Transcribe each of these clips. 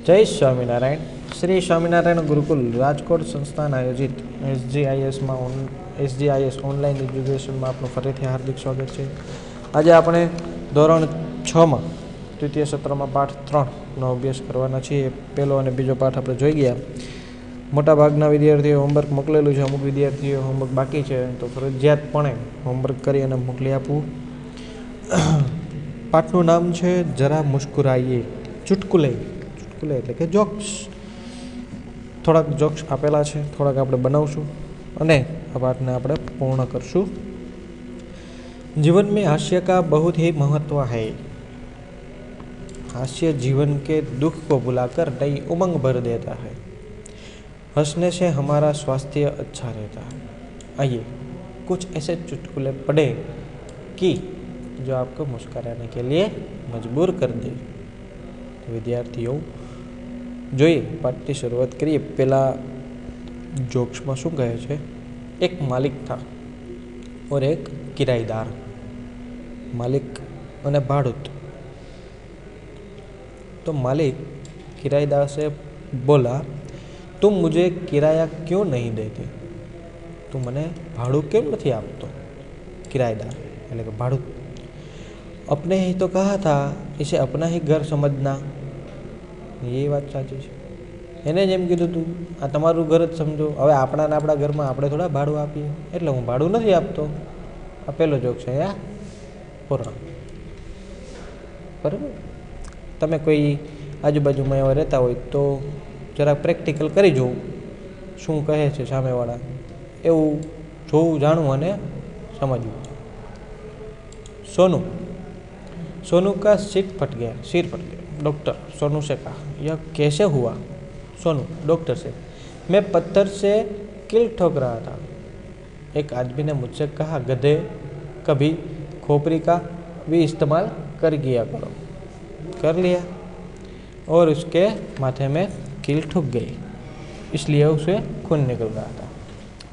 जय स्वामीनारायण। श्री स्वामीनारायण गुरुकुल राजकोट संस्थान आयोजित एसजीआईएस ऑनलाइन एज्युकेशन में आपનું ફરીથી હાર્દિક સ્વાગત છે। આજે આપણે ધોરણ 6 માં તૃતીય સત્રમાં પાઠ 3 નો અભ્યાસ કરવાના છીએ। પહેલો અને બીજો પાઠ આપણે જોઈ ગયા। મોટાભાગના વિદ્યાર્થીઓ હોમવર્ક મોકલેલું છે, અમુક વિદ્યાર્થીઓ હોમવર્ક બાકી છે, તો ફરજિયાતપણે હોમવર્ક કરી અને મોકલી આપવું। પાઠનું નામ છે જરા મુસ્કુરાઈએ। ચુટકુલે એટલે કે જોક્સ। થોડાક જોક્સ આપેલા છે, થોડાક આપણે બનાવશું અને આ પાઠને આપણે પૂર્ણ કરશું। जीवन में हास्य का बहुत ही महत्व है। हास्य जीवन के दुख को भुलाकर नई उमंग भर देता है। हंसने से हमारा स्वास्थ्य अच्छा रहता है। आइए कुछ ऐसे चुटकुले पढ़े कि जो आपको मुस्कुराने के लिए मजबूर कर दे। तो विद्यार्थियों જોઈએ પાઠની શરૂઆત કરીએ। પહેલા જોક્સમાં શું કહે છે? એક માલિક था और एक किराएदार। मालिक અને ભાડૂત। तो मालिक किराएदार से बोला, तुम मुझे किराया क्यों नहीं देते? तुम मने भाड़ू क्यों नहीं आपतो? किराएदार એટલે કે ભાડૂત। अपने ही तो कहा था, इसे अपना ही घर समझना। ये વાત સાચી છે। એને જેમ કીધું તું આ તમારું ઘર જ સમજો, હવે આપણા ઘરમાં આપણે થોડા ભાડું આપીએ, એટલે હું ભાડું નથી આપતો। આ પહેલો જોક છે યા પૂર્ણ। બરાબર? તમે કોઈ આજુબાજુમાં એવા રહેતા હોય તો જરા પ્રેક્ટિકલ કરી જોવું શું કહે છે સામેવાળા, એવું જોવું, જાણવું અને સમજવું। सोनू का सिर फट गया। डॉक्टर सोनू से कहा, यह कैसे हुआ? सोनू डॉक्टर से, मैं पत्थर से किल ठोक रहा था। एक आदमी ने मुझसे कहा, गधे कभी खोपड़ी का भी इस्तेमाल कर लिया और उसके माथे में कील ठुक गई, इसलिए उसे खून निकल रहा था।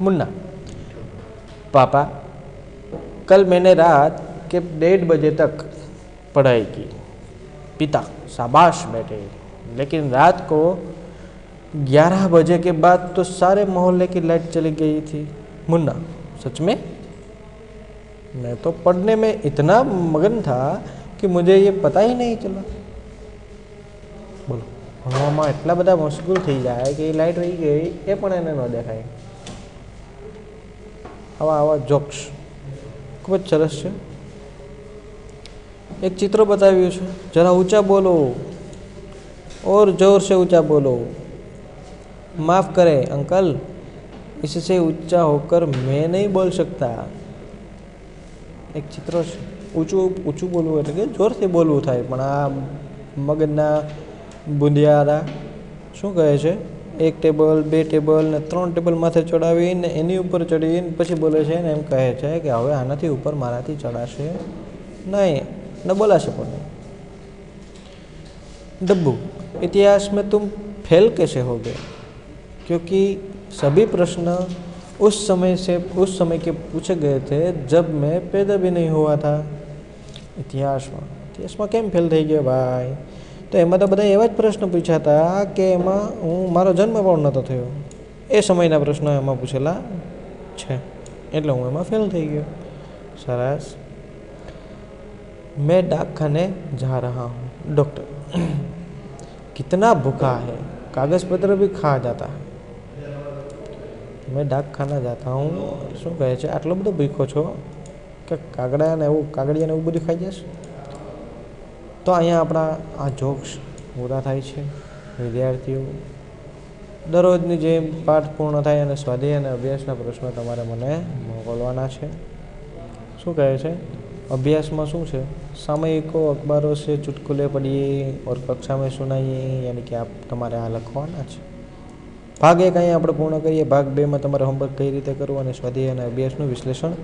मुन्ना, पापा कल मैंने रात के 1:30 बजे तक पढ़ाई की। पिता, शाबाश बेटे, लेकिन रात को 11 बजे के बाद तो सारे मोहल्ले की लाइट चली गई थी। मुन्ना, सच में? मैं तो पढ़ने में इतना मगन था कि मुझे ये पता ही नहीं चला। बोलो, ભણવામાં એટલા બધા મશગુલ થઈ જાય કે લાઇટ વહી ગઈ એ પણ એને ન દેખાય। આવા જોક્સ ખૂબ જ સરસ છે। एक चित्र बताव्યું છે, जरा ऊंचा बोलो और जोर से ऊंचा बोलो। माफ़ करें अंकल, इससे ऊंचा होकर मैं नहीं बोल सकता। एक चित्र છે, ઊંચું બોલવું એટલે કે જોરથી બોલવું થાય, પણ આ મગજના બુંદિયારા શું કહે છે? 1 ટેબલ 2 ટેબલ ને 3 ટેબલ માથે ચડાવીને એની ઉપર ચડીને પછી બોલે છે ને એમ કહે છે કે હવે આનાથી ઉપર મારાથી ચડાશે નહીં न बोला से नहीं। डब्बू, इतिहास में तुम फेल कैसे हो गए? क्योंकि सभी प्रश्न उस समय के पूछे गए थे जब मैं पैदा भी नहीं हुआ था। इतिहास में केम फेल थई गयो भाई? तो एमां तो बधा एवा ज प्रश्न पूछा था कि एमां मारो जन्म पण नतो थयो, ए समयना प्रश्नो एमां पूछेला छे, એટલે હું એમાં ફેલ થઈ ગયો। સરસ। मैं डाक खाने जा रहा हूँ। डॉक्टर, कितना भूखा है, कागज पत्र भी खा जाता है। मैं डाक खाना जाता हूँ। शू कहे छे? आटलो बधो भूखो छो कि कागड़िया ने एवुं बधुं खाई जश? तो अहींया आपणा आ जोक्स पूरा थाय छे। विद्यार्थीओ दररोजनी जेम पाठ पूर्ण थाय अने स्वाध्याय अने अभ्यासना प्रश्नो तमारे मने मोकलवाना छे। शू कहे छे? अभ्यास में शू है? सामयिकों अखबारों से चुटकुले पढ़िए और कक्षा में सुनाइए, यानी कि आप तमारे आ लखवाना है। भाग 1 अहीं आपणे पूर्ण करीए। भाग 2 में तमारे होमवर्क कई रीते करवुं अने स्वाध्याय अने अभ्यासनुं विश्लेषण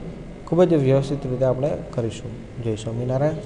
खूब ज व्यवस्थित रीते आपणे करीशुं। जय स्वामीनारायण।